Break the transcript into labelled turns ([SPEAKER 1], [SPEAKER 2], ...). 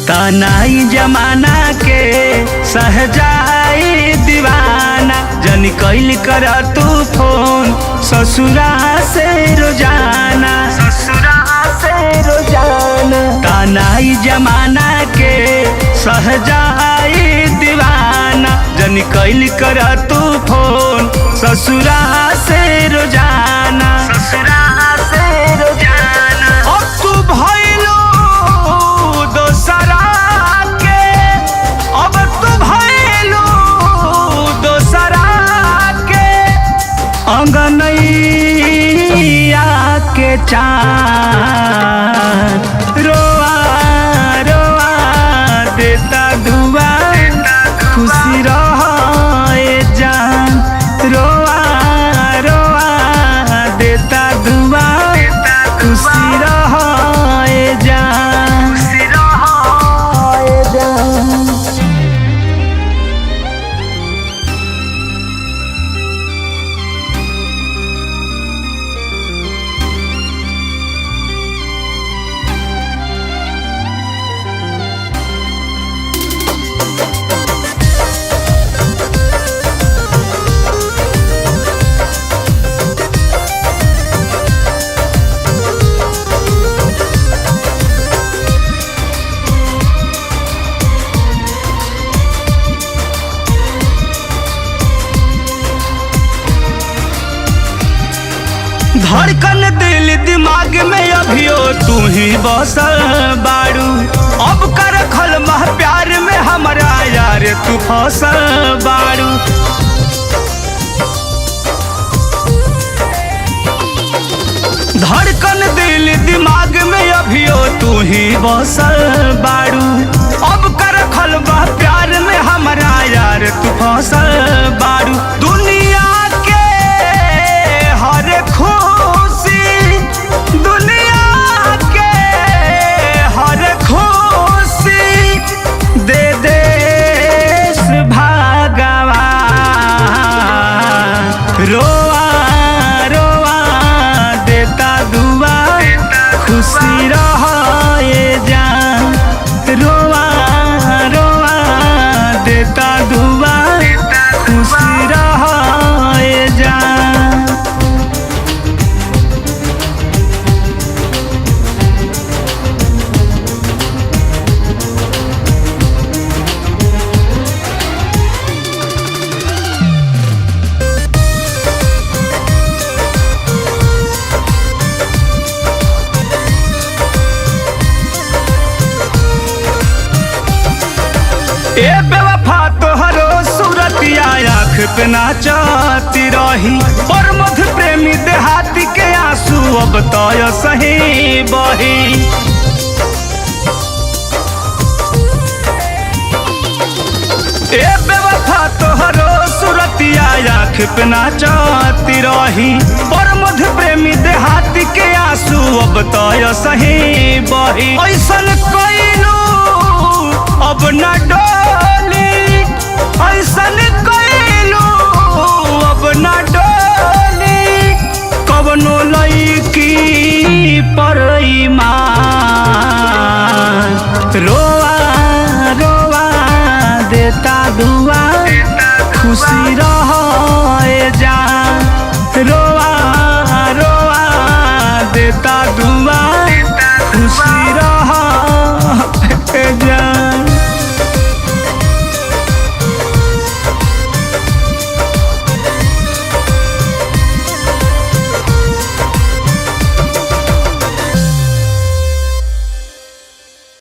[SPEAKER 1] तनाई जमाना के सहजाई दीवाना जन कैल कर तू फोन ससुरा से रोजाना तनाई जमाना के सहजाई दीवाना जन कैल कर तू फोन ससुरा से रोजाना अब तू भइलो दोसरा के अब तू भइलो दोसरा के अंगनैया के चाँद रोआ रोआ देता दुआ खुशी रहे जान रोआ रोआ देता दुआ खुशी रहे जान धड़कन दिल दिमाग में अभियो तू ही बसल बाड़ू अब कर खल मह प्यार में हमारा यार तू फसल बाड़ू धड़कन दिल दिमाग में अभियो तू ही बसल बाड़ू अब कर खल मह प्यार में हमारा यार तू फसल बाड़ू दुनिया के हर खुशी दुनिया के हर खुशी दे देश भगवान रोआ रोआ देता दुआ खुशी रहे जान रोआ रोआ देता दुआ खुशी रहे जान ए बेवफा तोहरो सूरतिया आँख पे नाचती रही और मध प्रेमी देहाती के आंसू अब तय सही बही ए बेवफा तोहरो सूरतिया आँख पे नाचती रही और मध प्रेमी देहाती के आंसू अब तय सही बही ऐसन कइलू अब न डोली ऐसन कइलू अब न डोली कवनो लईकी पर ईमान रो